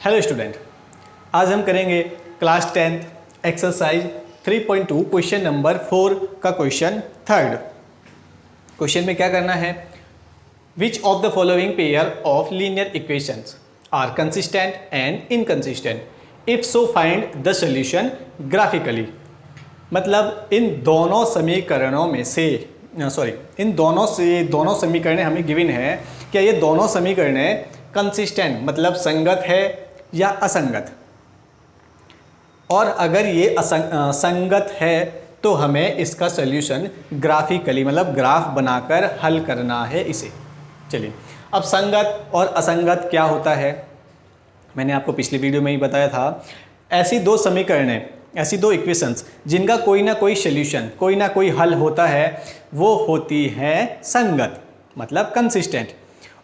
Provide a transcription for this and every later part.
Hello student, आज हम करेंगे class 10th exercise 3.2 question number 4 का क्वेश्चन थर्ड। क्वेश्चन में क्या करना है, which of the following pair of linear equations are consistent and inconsistent, if so find the solution graphically. मतलब इन दोनों समीकरणों में से दोनों समीकरण हमें गिवन है, क्या ये दोनों समीकरण कंसिस्टेंट मतलब संगत है या असंगत, और अगर ये संगत है तो हमें इसका सॉल्यूशन ग्राफिकली मतलब ग्राफ बनाकर हल करना है इसे। चलिए, अब संगत और असंगत क्या होता है, मैंने आपको पिछली वीडियो में ही बताया था। ऐसी दो समीकरण, ऐसी दो इक्वेशंस जिनका कोई ना कोई सॉल्यूशन, कोई ना कोई हल होता है, वो होती है संगत मतलब कंसिस्टेंट।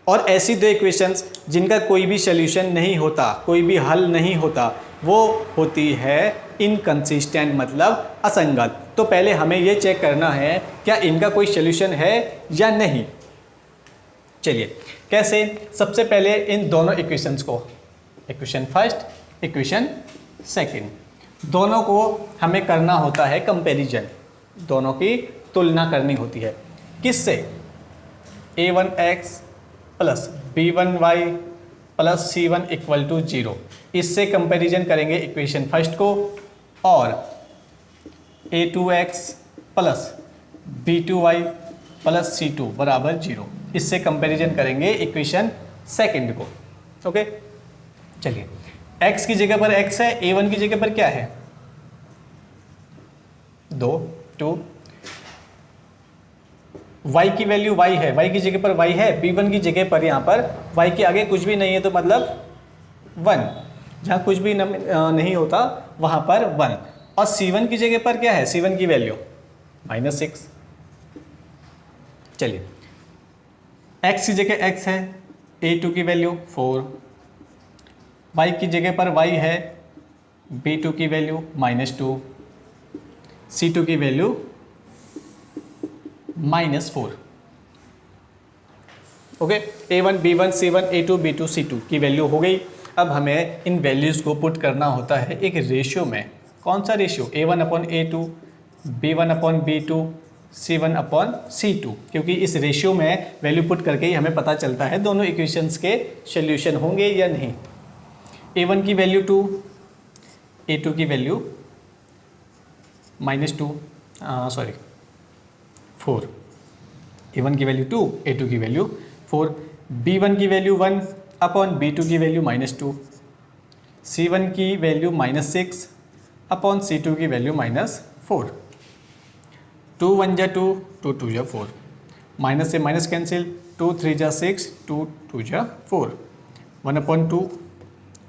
और ऐसी दो इक्वेशंस जिनका कोई भी सॉल्यूशन नहीं होता, कोई भी हल नहीं होता, वो होती है इनकंसिस्टेंट मतलब असंगत। तो पहले हमें ये चेक करना है क्या इनका कोई सॉल्यूशन है या नहीं। चलिए, कैसे, सबसे पहले इन दोनों इक्वेशंस को, इक्वेशन फर्स्ट, इक्वेशन सेकंड, दोनों को हमें करना होता है कंपैरिजन, दोनों की तुलना करनी होती है। किससे? a1x plus b1y plus c1 equal to 0, इससे कंपैरिजन करेंगे इक्वेशन फर्स्ट को। और a2x plus b2y plus c2 बराबर 0, इससे कंपैरिजन करेंगे इक्वेशन सेकंड को। ओके, चलिए, x की जगह पर x है, a1 की जगह पर क्या है 2, y की वैल्यू y है, y की जगह पर y है, b1 की जगह पर यहाँ पर y के आगे कुछ भी नहीं है तो मतलब 1, जहाँ कुछ भी नहीं होता वहाँ पर 1। और c1 की जगह पर क्या है, c1 की वैल्यू -6। चलिए, x की जगह x है, a2 की वैल्यू 4, y की जगह पर y है, b2 की वैल्यू -2, c2 की value -4। Okay, a1 b1 c1 a2 b2 c2 की वैल्यू हो गई। अब हमें इन वैल्यूज़ को पुट करना होता है एक रेशियो में। कौन सा ratio? a1 upon a2, b1 upon b2, c1 upon c2, क्योंकि इस रेशियो में वैल्यू पुट करके ही हमें पता चलता है दोनों इक्वेशंस के सॉल्यूशन होंगे या नहीं। a1 की वैल्यू 2, a2 की वैल्यू -4, a1 की वैल्यू 2, a2 की वैल्यू 4, b1 की वैल्यू 1 अपॉन b2 की वैल्यू -2, c1 की वैल्यू -6 अपॉन c2 की वैल्यू -4। 2 1 जा 2, 2 2 जा 4, माइनस से माइनस कैंसिल, 2 3 जा 6, 2 2 जा 4, 1/2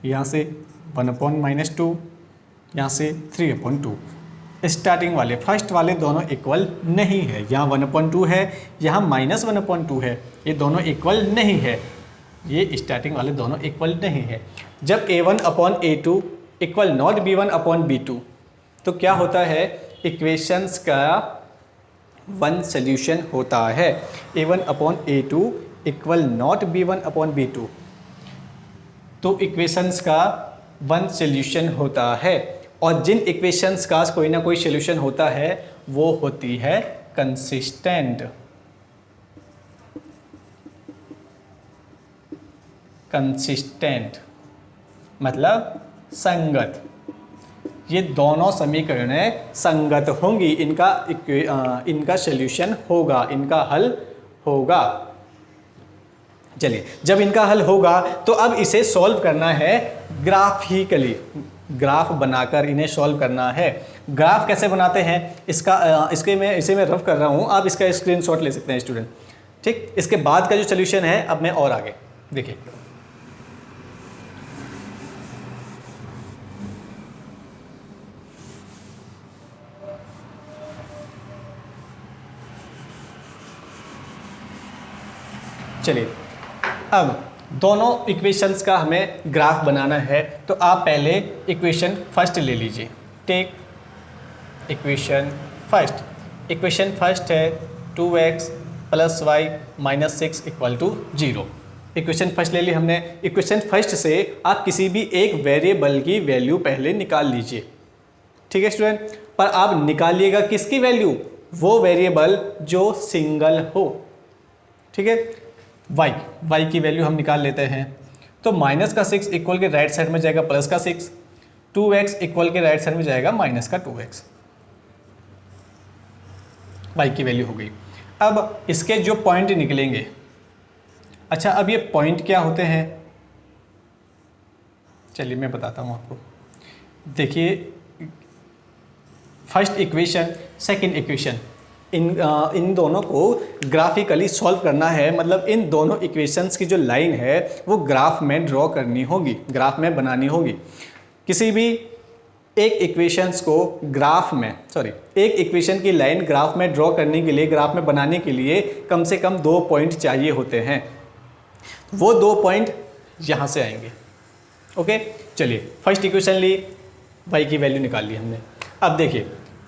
यहाँ से 1/-2, यहाँ से 3/2। स्टार्टिंग वाले फर्स्ट वाले दोनों इक्वल नहीं है, यहाँ 1/2 है, यहाँ -1/2 है, ये दोनों इक्वल नहीं है, ये स्टार्टिंग वाले दोनों इक्वल नहीं है। जब a1 upon a2 equal not b1 upon b2, तो क्या होता है, इक्वेशंस का वन सॉल्यूशन होता है। a1 upon a2 equal not b1 upon b2, तो इक्वेशंस का वन सॉल्यूशन होता है। और जिन इक्वेशंस का कोई ना कोई सॉल्यूशन होता है वो होती है कंसिस्टेंट। कंसिस्टेंट मतलब संगत। ये दोनों समीकरणें संगत होंगी, इनका सॉल्यूशन होगा, इनका हल होगा। चलिए, जब इनका हल होगा तो अब इसे सॉल्व करना है ग्राफिकली, ग्राफ बनाकर इन्हें सॉल्व करना है। ग्राफ कैसे बनाते हैं इसे मैं रफ कर रहा हूँ, आप इसका स्क्रीनशॉट ले सकते हैं स्टूडेंट। ठीक, इसके बाद का जो सॉल्यूशन है अब मैं और आगे देखिए। चलिए, अब दोनों इक्वेशंस का हमें ग्राफ बनाना है, तो आप पहले इक्वेशन फर्स्ट ले लीजिए। Take equation first. Equation first है 2x plus y -6 equal to 0। Equation first ले ली हमने। इक्वेशन फर्स्ट से आप किसी भी एक वेरिएबल की वैल्यू पहले निकाल लीजिए, ठीक है स्टूडेंट। पर आप निकालिएगा किसकी वैल्यू, वो वेरिएबल जो सिंगल हो, ठीक है। वाई की वैल्यू हम निकाल लेते हैं। तो माइनस का 6 इक्वल के राइट साइड में जाएगा प्लस का 6, 2x इक्वल के राइट साइड में जाएगा माइनस का 2x। वाई की वैल्यू हो गई। अब इसके जो पॉइंट निकलेंगे, अच्छा अब ये पॉइंट क्या होते हैं, चलिए मैं बताता हूँ आपको। देखिए फर्स्ट इक्वेशन, सेकंड इक्वेशन, इन दोनों को ग्राफिकली सॉल्व करना है। मतलब इन दोनों इक्वेशंस की जो लाइन है वो ग्राफ में ड्रॉ करनी होगी, ग्राफ में बनानी होगी। किसी भी एक इक्वेशंस को ग्राफ में एक इक्वेशन की लाइन ग्राफ में ड्रॉ करने के लिए, ग्राफ में बनाने के लिए कम से कम 2 पॉइंट चाहिए होते हैं। वो 2 पॉइंट यहाँ से आएंगे। ओके, चलिए फर्स्ट इक्वेशन ली, y की वैल्यू निकाल ली हमने। अब देखिए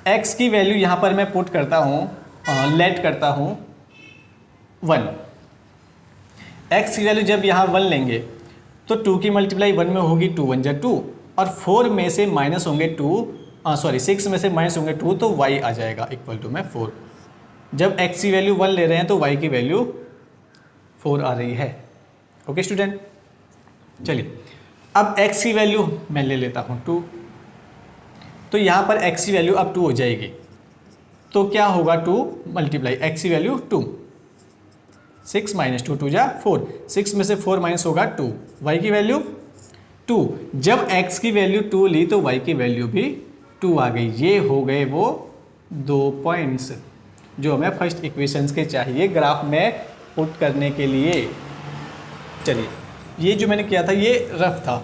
x की वैल्यू यहाँ पर मैं पुट करता हूँ, लेट करता हूँ 1। x की वैल्यू जब यहाँ 1 लेंगे तो 2 की मल्टीप्लाई 1 में होगी, 2 1 जा 2, और 4 में से माइनस होंगे 6 में से माइनस होंगे 2, तो y आ जाएगा इक्वल टू में 4। जब x की वैल्यू 1 ले रहे हैं तो y की वैल्यू 4 आ रही है। ओके स्टूडेंट, चलिए अब x की वैल्यू मैं ले लेता हूँ 2, तो यहाँ पर x की वैल्यू अब 2 हो जाएगी। तो क्या होगा, 2 मल्टीप्लाई x की वैल्यू 2, 6 माइनस 2 2 जा 4, 6 में से 4 माइनस होगा 2, y की वैल्यू 2। जब x की वैल्यू 2 ली तो y की वैल्यू भी 2 आ गई। ये हो गए वो 2 पॉइंट्स जो हमें फर्स्ट इक्वेशंस के चाहिए ग्राफ में पुट करने के लिए। चलिए ये जो मैंने किया था ये रफ था।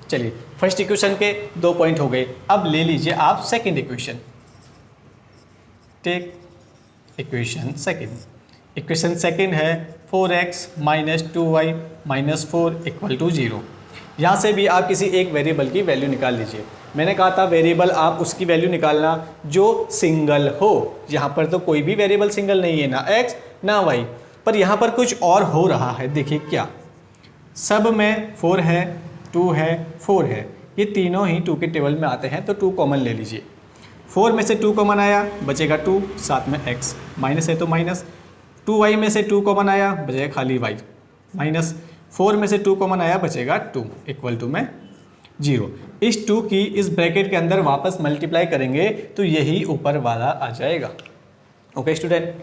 चलिए फर्स्ट इक्वेशन के 2 पॉइंट हो गए। अब ले लीजिए आप second equation. Take equation second. Equation second है 4x minus 2y minus 4 equal to 0। यहाँ से भी आप किसी एक वेरिएबल की वैल्यू निकाल लीजिए। मैंने कहा था वेरिएबल आप उसकी वैल्यू निकालना जो सिंगल हो। यहाँ पर तो कोई भी वेरिएबल सिंगल नहीं है, ना x ना y, पर यहाँ पर कुछ और हो रहा है। देखिए क्या, सब में 4 है, 2 है, 4 है, ये तीनों ही 2 के टेबल में आते हैं, तो 2 कॉमन ले लीजिए। 4 में से 2 कॉमन आया, बचेगा 2, साथ में x, माइनस है तो माइनस। 2y में से 2 कॉमन आया, बचेगा खाली y, माइनस। 4 में से 2 कॉमन आया, बचेगा 2 इक्वल टू में 0। इस 2 की इस ब्रैकेट के अंदर वापस मल्टीप्लाई करेंगे तो यही ऊपर वाला आ जाएगा। ओके स्टूडेंट,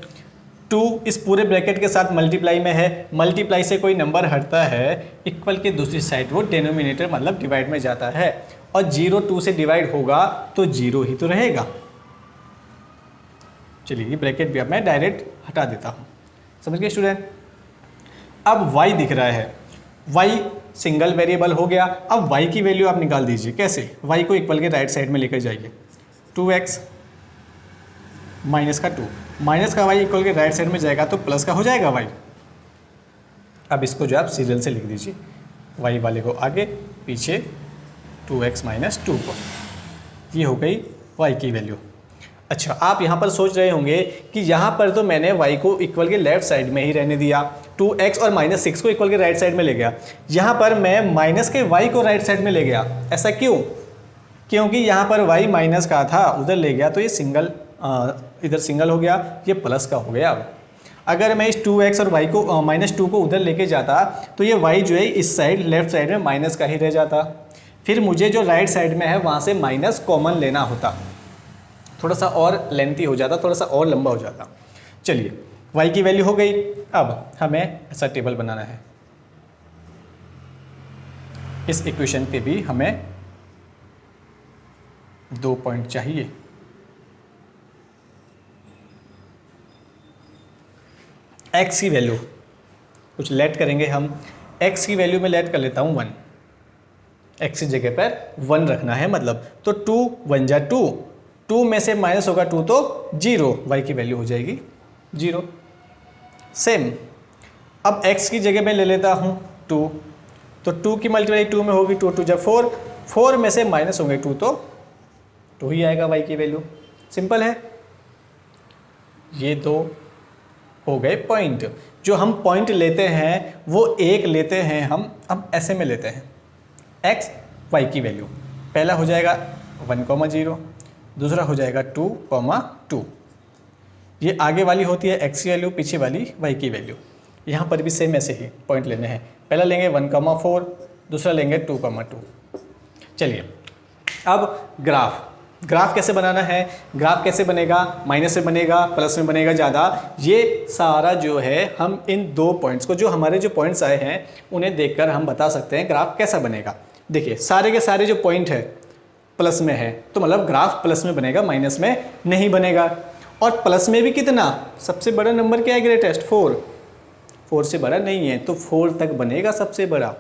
2 इस पूरे ब्रैकेट के साथ मल्टीप्लाई में है, मल्टीप्लाई से कोई नंबर हटता है, इक्वल के दूसरी साइड वो डिनोमिनेटर मतलब डिवाइड में जाता है, और 0 2 से डिवाइड होगा तो 0 ही तो रहेगा। चलिए ये ब्रैकेट भी अब मैं डायरेक्ट हटा देता हूँ। समझ गए स्टूडेंट। अब y दिख रहा है, y सिंगल वेरिएबल हो गया। अब y की वैल्यू आप निकाल दीजिए। कैसे, y को इक्वल के राइट साइड में लेकर जाइए। 2x माइनस का 2, माइनस का y इक्वल के राइट साइड में जाएगा तो प्लस का हो जाएगा y। अब इसको जो आप सीरियल से लिख दीजिए, y वाले को आगे, पीछे 2x माइनस 2 को। ये हो गई y की वैल्यू। अच्छा, आप यहाँ पर सोच रहे होंगे कि यहाँ पर तो मैंने y को इक्वल के लेफ्ट साइड में ही रहने दिया, 2x और माइनस 6 को इक्वल के राइट साइड में ले गया। यहाँ पर मैं माइनस के y को राइट साइड में ले गया। ऐसा क्यों? क्योंकि यहाँ पर y माइनस का था, उधर ले गया तो ये सिंगल, इधर सिंगल हो गया, ये प्लस का हो गया। अब अगर मैं इस 2x और y को माइनस 2 को उधर लेके जाता तो ये y जो है इस साइड लेफ्ट साइड में माइनस का ही रह जाता। फिर मुझे जो राइट साइड में है वहाँ से माइनस कॉमन लेना होता, थोड़ा सा और लेंथी हो जाता, थोड़ा सा और लंबा हो जाता। चलिए y की वैल्यू हो गई। अब हमें ऐसा टेबल बनाना है। इस इक्वेशन पे भी हमें 2 पॉइंट चाहिए। x की वैल्यू कुछ लेट करेंगे हम। x की वैल्यू में लेट कर लेता हूँ 1, x की जगह पर 1 रखना है मतलब। तो 2 1 जा 2, 2 में से माइनस होगा 2 तो 0, y की वैल्यू हो जाएगी 0। सेम अब x की जगह में ले लेता हूँ 2, तो 2 की मल्टीप्लाई 2 में होगी, 2 2 जा 4, 4 में से माइनस होंगे 2 तो 2 ही आएगा y की वैल्यू। सिंपल है। ये 2 हो गए पॉइंट। जो हम पॉइंट लेते हैं वो एक लेते हैं हम अब ऐसे में लेते हैं एक्स वाई की वैल्यू। पहला हो जाएगा 1,0, दूसरा हो जाएगा 2,2। ये आगे वाली होती है एक्स की वैल्यू, पीछे वाली वाई की वैल्यू। यहाँ पर भी सेम ऐसे ही पॉइंट लेने हैं। पहला लेंगे 1,4, दूसरा लेंगे 2,2। चलिए अब ग्राफ कैसे बनाना है। ग्राफ कैसे बनेगा, माइनस में बनेगा, प्लस में बनेगा ज़्यादा। ये सारा जो है हम इन दो पॉइंट्स को, जो हमारे जो पॉइंट्स आए हैं उन्हें देखकर हम बता सकते हैं ग्राफ कैसा बनेगा। देखिए सारे के सारे जो पॉइंट है प्लस में है, तो मतलब ग्राफ प्लस में बनेगा, माइनस में नहीं बनेगा। और प्लस में भी कितना, सबसे बड़ा नंबर क्या है ग्रेटेस्ट, 4 से बड़ा नहीं है, तो 4 तक बनेगा सबसे बड़ा।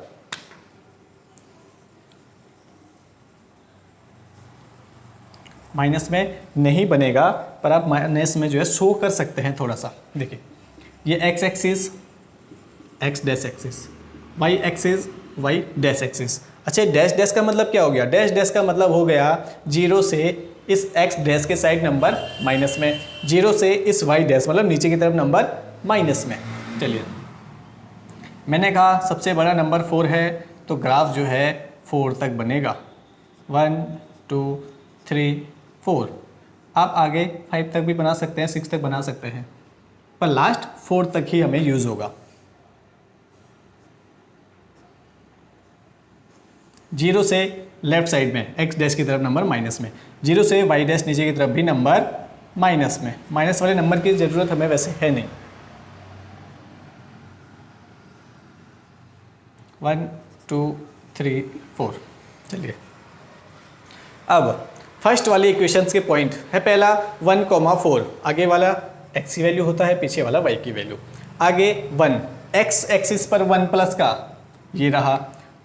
माइनस में नहीं बनेगा, पर आप माइनस में जो है शो कर सकते हैं थोड़ा सा। देखिए ये X axis, X dash axis, Y axis, Y dash axis. अच्छा डैश डैश का मतलब क्या हो गया, डैश डैश का मतलब हो गया 0 से इस एक्स डैश के साइड नंबर माइनस में, 0 से इस वाई डैश मतलब नीचे की तरफ नंबर माइनस में। चलिए मैंने कहा सबसे बड़ा नंबर 4 है, तो ग्राफ जो है 4 तक बनेगा। 1 2 3 4। आप आगे 5 तक भी बना सकते हैं, 6 तक बना सकते हैं, पर लास्ट 4 तक ही हमें यूज़ होगा। 0 से लेफ्ट साइड में एक्स डैश की तरफ नंबर माइनस में, 0 से वाई डैश नीचे की तरफ भी नंबर माइनस में। माइनस वाले नंबर की ज़रूरत हमें वैसे है नहीं। 1 2 3 4। चलिए अब फर्स्ट वाली इक्वेशंस के पॉइंट है, पहला 1,4, आगे वाला एक्स की वैल्यू होता है, पीछे वाला वाई की वैल्यू। आगे 1, एक्स एक्सिस पर 1 प्लस का ये रहा,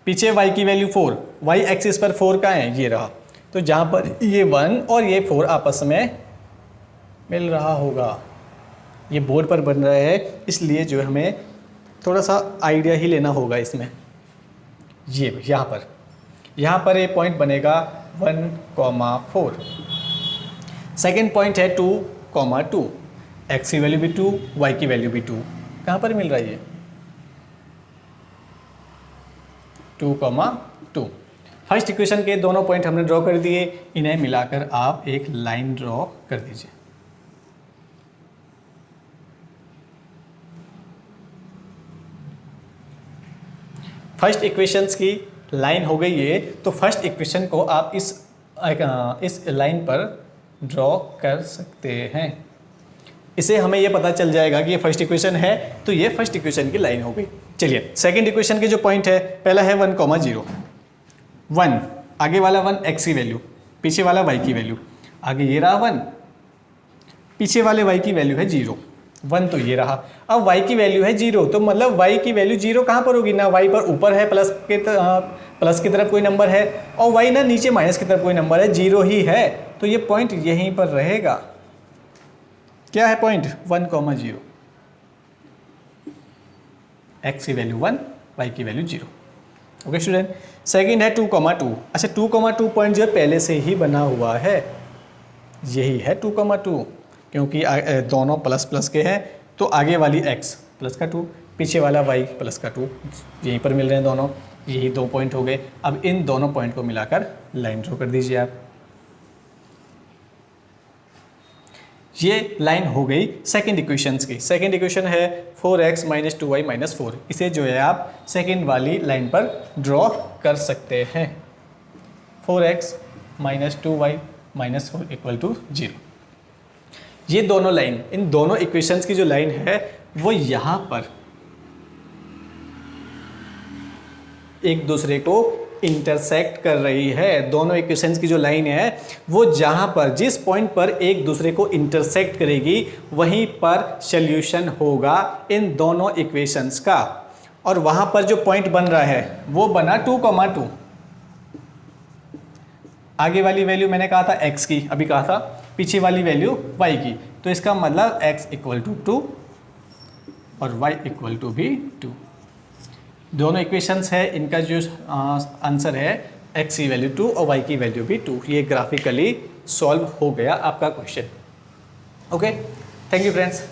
पीछे y की वैल्यू 4, y एक्सिस पर 4 का है ये रहा। तो जहाँ पर ये 1 और ये 4 आपस में मिल रहा होगा, ये बोर्ड पर बन रहा है, इसलिए जो हमें थोड़ा सा आइडिया ही लेना होगा इसमें। ये यहाँ पर ये पॉइंट बनेगा 1,4। सेकेंड पॉइंट है 2,2, एक्स की वैल्यू भी 2, y की वैल्यू भी 2। कहाँ पर मिल रहा है ये 2,2। फर्स्ट इक्वेशन के दोनों पॉइंट हमने ड्रॉ कर दिए, इन्हें मिलाकर आप एक लाइन ड्रॉ कर दीजिए। फर्स्ट इक्वेशंस की लाइन हो गई ये, तो फर्स्ट इक्वेशन को आप इस लाइन पर ड्रॉ कर सकते हैं। इसे हमें ये पता चल जाएगा कि ये फर्स्ट इक्वेशन है, तो ये फर्स्ट इक्वेशन की लाइन हो गई। चलिए सेकंड इक्वेशन के जो पॉइंट है, पहला है 1,0, 1 आगे वाला 1 एक्स की वैल्यू, पीछे वाला वाई की वैल्यू। आगे ये रहा 1, पीछे वाले वाई की वैल्यू है 0, 1 तो ये रहा। अब वाई की वैल्यू है 0, तो मतलब वाई की वैल्यू 0 कहाँ पर होगी, ना वाई पर ऊपर है प्लस की तरफ कोई नंबर है, और वाई ना नीचे माइनस की तरफ कोई नंबर है, 0 ही है, तो ये पॉइंट यहीं पर रहेगा। क्या है पॉइंट 1,0, एक्स की वैल्यू 1, वाई की वैल्यू 0। Okay student. सेकंड है 2,2। अच्छा 2,2 पॉइंट जो पहले से ही बना हुआ है, यही है 2,2, क्योंकि दोनों प्लस प्लस के हैं, तो आगे वाली x प्लस का 2, पीछे वाला y प्लस का 2, यहीं पर मिल रहे हैं दोनों, यही 2 पॉइंट हो गए। अब इन दोनों पॉइंट को मिलाकर लाइन ड्रॉ कर दीजिए आप। ये लाइन हो गई सेकंड इक्वेशंस की। सेकंड इक्वेशन है 4x - 2y - 4। इसे जो है आप सेकंड वाली लाइन पर ड्रॉ कर सकते हैं। 4x - 2y - 4 = 0। ये दोनों लाइन, इन दोनों इक्वेशंस की जो लाइन है वो यहाँ पर एक दूसरे को इंटरसेक्ट कर रही है। दोनों इक्वेशंस की जो लाइन है वो जहाँ पर, जिस पॉइंट पर एक दूसरे को इंटरसेक्ट करेगी, वहीं पर सॉल्यूशन होगा इन दोनों इक्वेशंस का। और वहाँ पर जो पॉइंट बन रहा है वो बना 2,2। आगे वाली वैल्यू मैंने कहा था x की, अभी कहा था पीछे वाली वैल्यू y की, तो इसका मतलब x = 2 और y = भी 2। दोनों इक्वेशंस है, इनका जो आंसर है x की वैल्यू 2 और y की वैल्यू भी 2। ये ग्राफिकली सॉल्व हो गया आपका question. Okay, thank you friends.